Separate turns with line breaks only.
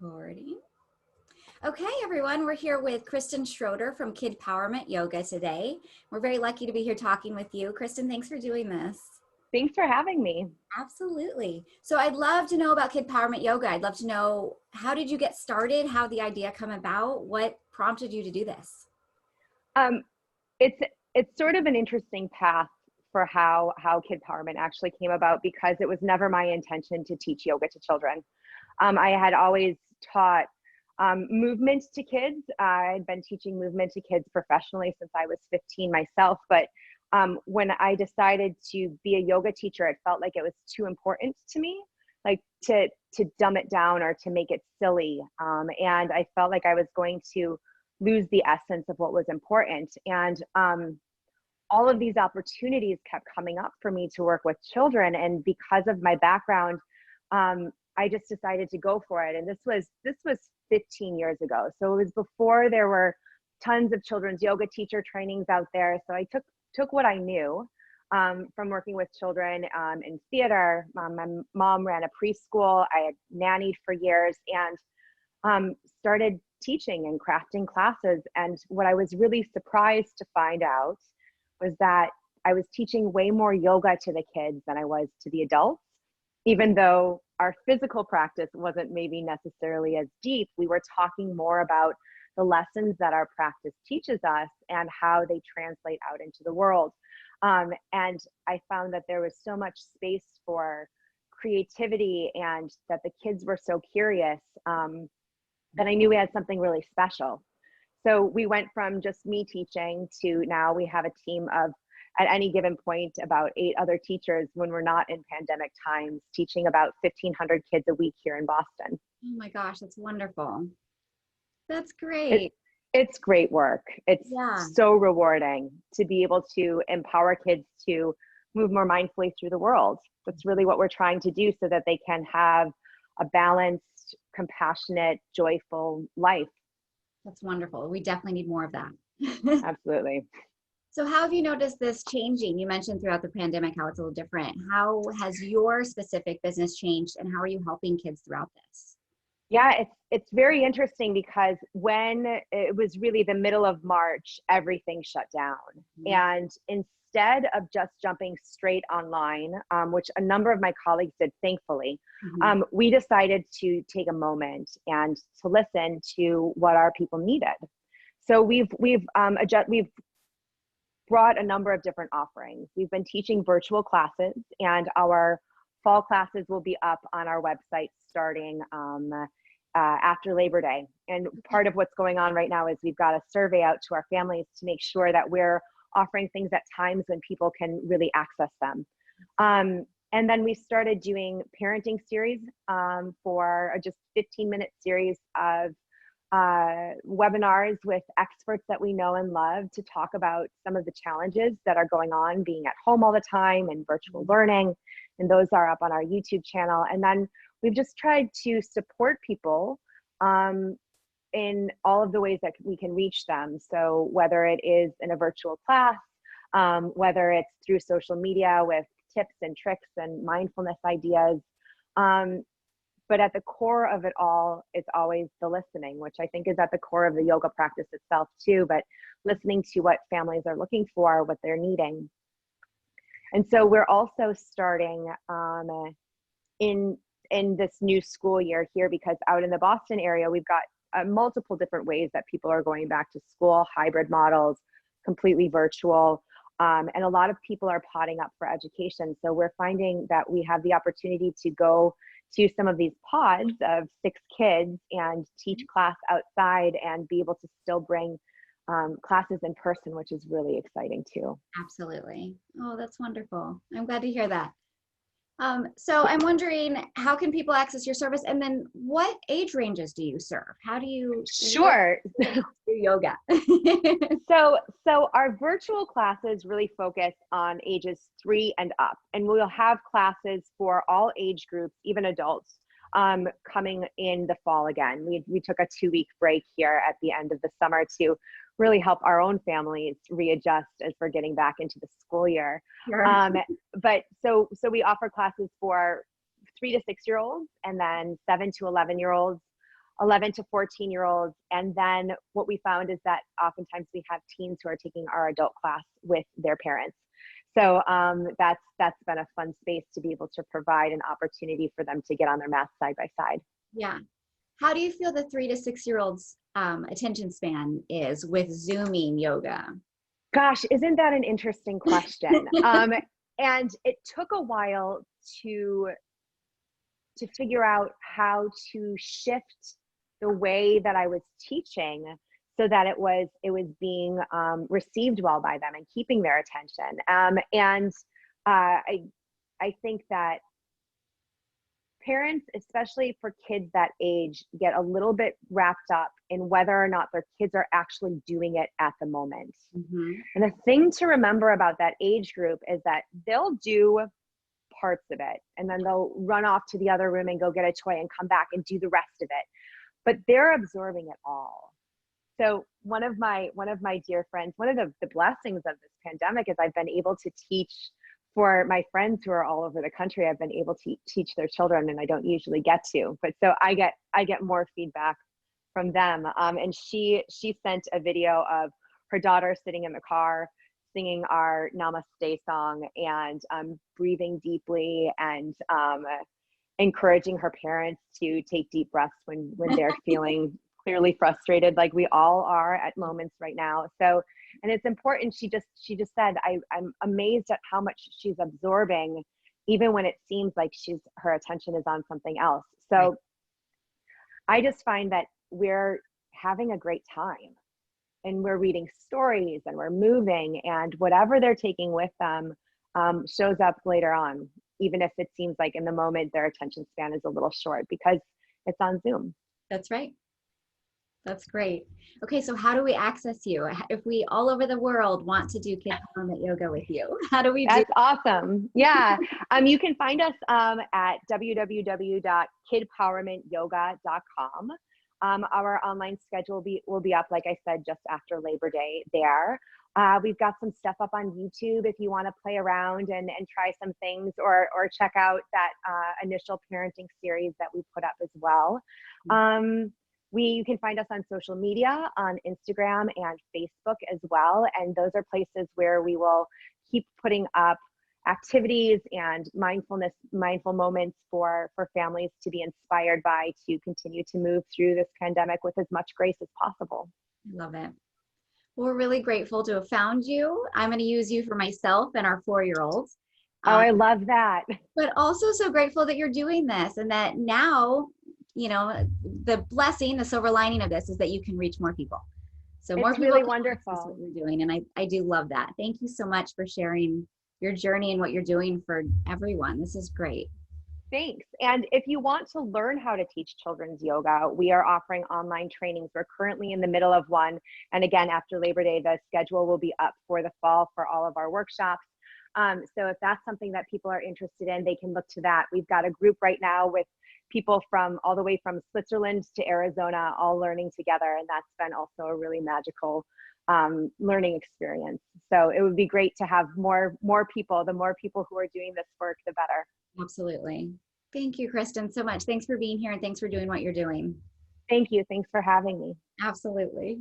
Recording. Okay, everyone, we're here with Kristen Schroeder from Kid Powerment Yoga today. We're very lucky to be here talking with you. Kristen, thanks for doing this.
Thanks for having me.
Absolutely. So I'd love to know about Kid Powerment Yoga. I'd love to know, how did you get started? How did the idea come about? What prompted you to do this?
It's sort of an interesting path for how Kid Powerment actually came about, because it was never my intention to teach yoga to children. I had always taught movement to kids. I'd been teaching movement to kids professionally since I was 15 myself. But when I decided to be a yoga teacher, it felt like it was too important to me, like to dumb it down or to make it silly. And I felt like I was going to lose the essence of what was important. And all of these opportunities kept coming up for me to work with children. And because of my background, I just decided to go for it. And this was 15 years ago. So it was before there were tons of children's yoga teacher trainings out there. So I took what I knew from working with children in theater. My mom ran a preschool. I had nannied for years and started teaching and crafting classes. And what I was really surprised to find out was that I was teaching way more yoga to the kids than I was to the adults. Even though our physical practice wasn't maybe necessarily as deep, we were talking more about the lessons that our practice teaches us and how they translate out into the world. And I found that there was so much space for creativity and that the kids were so curious that I knew we had something really special. So we went from just me teaching to now we have a team of, at any given point, about 8 other teachers when we're not in pandemic times, teaching about 1,500 kids a week here in Boston.
Oh my gosh, that's wonderful. That's great.
It's great work. It's
Yeah.
so rewarding to be able to empower kids to move more mindfully through the world. That's really what we're trying to do, so that they can have a balanced, compassionate, joyful life.
That's wonderful. We definitely need more of that.
Absolutely.
So how have you noticed this changing? You mentioned throughout the pandemic how it's a little different. How has your specific business changed, and how are you helping kids throughout this?
Yeah, it's very interesting, because when it was really the middle of March, everything shut down. And instead of just jumping straight online, which a number of my colleagues did, thankfully, we decided to take a moment and to listen to what our people needed. So we've brought a number of different offerings. We've been teaching virtual classes, and our fall classes will be up on our website starting after Labor Day. And part of what's going on right now is we've got a survey out to our families to make sure that we're offering things at times when people can really access them. And then we started doing parenting series for just 15-minute series of webinars with experts that we know and love to talk about some of the challenges that are going on being at home all the time and virtual learning. And those are up on our YouTube channel. And then we've just tried to support people in all of the ways that we can reach them. So whether it is in a virtual class, whether it's through social media with tips and tricks and mindfulness ideas, but at the core of it all, it's always the listening, which I think is at the core of the yoga practice itself too, but listening to what families are looking for, what they're needing. And so we're also starting in this new school year here, because out in the Boston area, we've got multiple different ways that people are going back to school, hybrid models, completely virtual. And a lot of people are potting up for education. So we're finding that we have the opportunity to go to some of these pods of 6 kids and teach class outside and be able to still bring classes in person, which is really exciting too.
Absolutely. Oh, that's wonderful. I'm glad to hear that. So I'm wondering, how can people access your service, and then what age ranges do you serve? How do you
Sure.
do yoga?
So our virtual classes really focus on ages 3 and up, and we'll have classes for all age groups, even adults, coming in the fall again. We took a 2-week break here at the end of the summer to really help our own families readjust as we're getting back into the school year.
Sure.
But so we offer classes for 3 to 6 year olds, and then 7 to 11 year olds. 11 to 14-year-olds. And then what we found is that oftentimes we have teens who are taking our adult class with their parents. So that's been a fun space to be able to provide an opportunity for them to get on their mat side by side.
Yeah. How do you feel the 3 to 6-year-olds attention span is with Zooming yoga?
Gosh, isn't that an interesting question? And it took a while to figure out how to shift the way that I was teaching so that it was being received well by them and keeping their attention. I think that parents, especially for kids that age, get a little bit wrapped up in whether or not their kids are actually doing it at the moment.
Mm-hmm.
And the thing to remember about that age group is that they'll do parts of it and then they'll run off to the other room and go get a toy and come back and do the rest of it. But they're absorbing it all. So one of my dear friends, one of the blessings of this pandemic is I've been able to teach for my friends who are all over the country. I've been able to teach their children, and I don't usually get to, but so I get more feedback from them. And she sent a video of her daughter sitting in the car singing our Namaste song and breathing deeply and encouraging her parents to take deep breaths when they're feeling clearly frustrated, like we all are at moments right now. So, and it's important. She just said, I'm amazed at how much she's absorbing, even when it seems like her attention is on something else. So
right.
I just find that we're having a great time and we're reading stories and we're moving, and whatever they're taking with them shows up later on, even if it seems like in the moment their attention span is a little short because it's on Zoom.
That's right. That's great. Okay, so how do we access you? If we all over the world want to do Kid Powerment Yoga with you, how do we do?
That's awesome. Yeah. You can find us at www.kidpowermentyoga.com. Our online schedule will be up, like I said, just after Labor Day there. We've got some stuff up on YouTube if you want to play around and try some things, or check out that initial parenting series that we put up as well. You can find us on social media, on Instagram and Facebook as well. And those are places where we will keep putting up activities and mindful moments for families to be inspired by, to continue to move through this pandemic with as much grace as possible.
I love it. Well, we're really grateful to have found you. I'm going to use you for myself and our 4-year-olds.
Oh, I love that.
But also so grateful that you're doing this, and that now, you know, the blessing, the silver lining of this is that you can reach more people. So more
it's
people
really
can access
wonderful
what you're doing. And I do love that. Thank you so much for sharing your journey and what you're doing for everyone. This is great.
Thanks. And if you want to learn how to teach children's yoga, we are offering online trainings. We're currently in the middle of one. And again, after Labor Day, the schedule will be up for the fall for all of our workshops. So if that's something that people are interested in, they can look to that. We've got a group right now with people from all the way from Switzerland to Arizona, all learning together. And that's been also a really magical learning experience. So it would be great to have more people. The more people who are doing this work, the better.
Absolutely. Thank you, Kristen, so much. Thanks for being here, and thanks for doing what you're doing.
Thank you. Thanks for having me.
Absolutely.